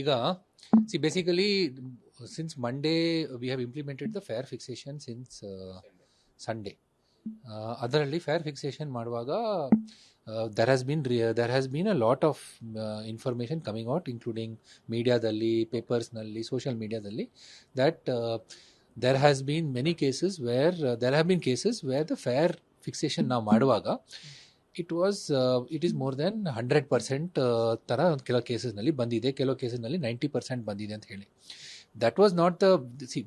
ಈಗ basically since Monday we have implemented the fair fixation since Sunday. ಅದರಲ್ಲಿ fair fixation ಮಾಡುವಾಗ there has been a lot of information coming out, including ಮೀಡಿಯಾದಲ್ಲಿ, ಪೇಪರ್ಸ್ನಲ್ಲಿ, social ಮೀಡಿಯಾದಲ್ಲಿ, that there has been many cases where there have been cases where the fair fixation ನಾವು ಮಾಡುವಾಗ it is more than 100% ಥರ ಕೆಲವು ಕೇಸಸ್ನಲ್ಲಿ ಬಂದಿದೆ, ಕೆಲವು ಕೇಸಸ್ನಲ್ಲಿ 90% ಬಂದಿದೆ ಅಂತ ಹೇಳಿ. That was not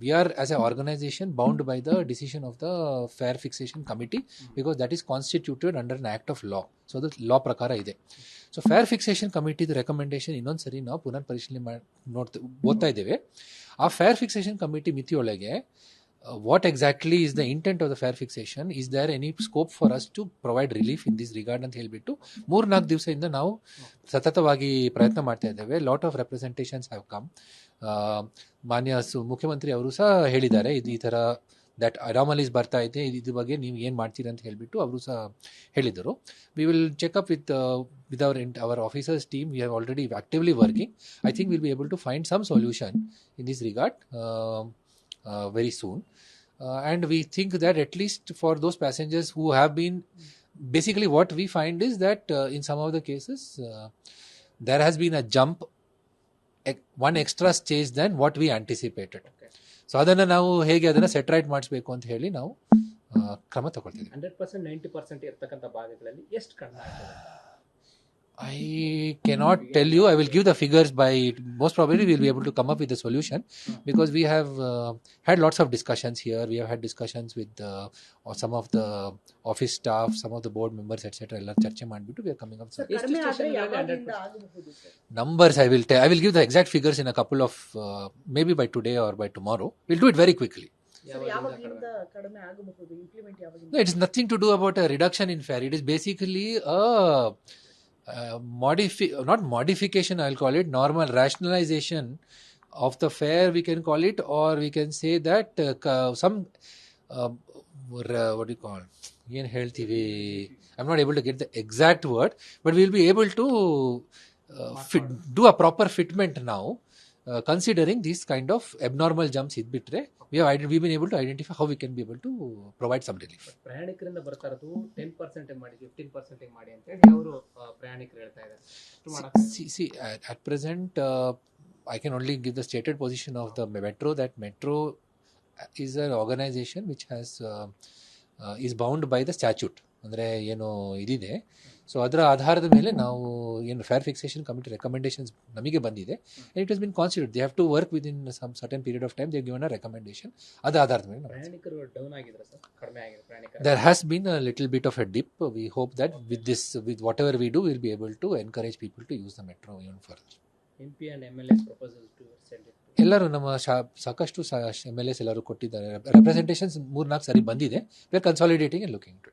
we are as an organization bound by the decision of the fair fixation committee because that is constituted under an act of law. So the law ಪ್ರಕಾರ ಇದೆ. So fair fixation committee recommendation ಇನ್ನೊಂದು ಸರಿ ನಾವು ಪುನರ್ ಪರಿಶೀಲನೆ ಓದ್ತಾ ಇದ್ದೇವೆ. ಆ fair fixation committee ಮಿತಿಯೊಳಗೆ what exactly is the intent of the fair fixation, is there any scope for us to provide relief in this regard ಅಂತ ಹೇಳಿಬಿಟ್ಟು 3-4 ದಿವಸದಿಂದ ನಾವು ಸತತವಾಗಿ ಪ್ರಯತ್ನ ಮಾಡ್ತಾ ಇದ್ದೇವೆ. Lot of representations have come. ಮಾನ್ಯ ಮುಖ್ಯಮಂತ್ರಿ ಅವರು ಸಹ ಹೇಳಿದ್ದಾರೆ, ಈ ಥರ ದಟ್ ಅನಾಮಲೀಸ್ ಬರ್ತಾ ಇದೆ, ಇದ್ರ ಬಗ್ಗೆ ನೀವು ಏನು ಮಾಡ್ತೀರಿ ಅಂತ ಹೇಳಿಬಿಟ್ಟು ಅವರು ಸಹ ಹೇಳಿದರು. We will check up with our officers team. We have already actively working. I think will be able to find some solution in this regard very soon. And we think that at least for those passengers who have been, basically what we find is that in some of the cases there has been a jump, one extra stage than what we anticipated. So ಅದನ್ನು ನಾವು ಹೇಗೆ ಅದನ್ನು set right ಮಾಡಿಸ್ಬೇಕು ಅಂತ ಹೇಳಿ ನಾವು ಕ್ರಮ ತಗೊಳ್ತೀವಿ. 100% 90% ಇರ್ತಕ್ಕಂಥ ಭಾಗಗಳಲ್ಲಿ ಎಷ್ಟು ಕಡಿಮೆ ಆಗ್ತದೆ? I cannot tell you. I will give the figures by, most probably we will be able to come up with a solution because we have had lots of discussions here. We have had discussions with some of the office staff, some of the board members, etc. ಎಲ್ಲ ಚರ್ಚೆ ಮಾಡಿಬಿಟ್ಟು we are coming up with numbers. I will give the exact figures in a couple of maybe by today or by tomorrow. We'll do it very quickly. No, it is nothing to do about a reduction in fare. It is basically a not modification, I'll call it, normal rationalization of the fare, we can call it, or we can say that some what do you call, yen heltivi, I'm not able to get the exact word, but we'll be able to do a proper fitment now, considering these kind of abnormal jumps idbitre we've been able to identify how we can be able to provide some relief. ಪ್ರಯಾಣಿಕರಿಂದ ಬರ್ತಾ ಇರೋದು 10% ಮಾಡಿ 15% ಮಾಡಿ ಅಂತ ಹೇಳಿ ಅವರು ಪ್ರಯಾಣಿಕರು ಹೇಳ್ತಾ ಇದ್ದಾರೆ. See, at present I can only give the stated position of the metro, that metro is an organization which has is bound by the statute. ಅಂದರೆ ಏನು ಇದಿದೆ, ಸೊ ಅದರ ಆಧಾರದ ಮೇಲೆ ನಾವು ಏನು ಫೇರ್ ಫಿಕ್ಸೇಷನ್ ಕಮಿಟಿ ರೆಕಮೆಂಡೇಶನ್ಸ್ ನಮಗೆ ಬಂದಿದೆ, it has been considered. They have to work within some certain period of time. They given a recommendation. ಅದರ ಆಧಾರದ ಮೇಲೆ ಪ್ರಯಾಣಿಕರು ಡೌನ್ ಆಗಿದ್ರು ಸರ್, ಕಡಿಮೆ ಆಗಿದ್ರು ಪ್ರಯಾಣಿಕರು. There has been a little bit of a dip. We hope that with whatever we do, we'll be able to encourage people to use the metro even further. MP and MLA's proposal to send it. ಎಲ್ಲರೂ ನಮ್ಮ ಸಾಕಷ್ಟು MLAs ಎಲ್ಲರೂ ಕೊಟ್ಟಿದ್ದಾರೆ. Representations 3-4 ಸರಿ ಬಂದಿದೆ. We are consolidating and looking to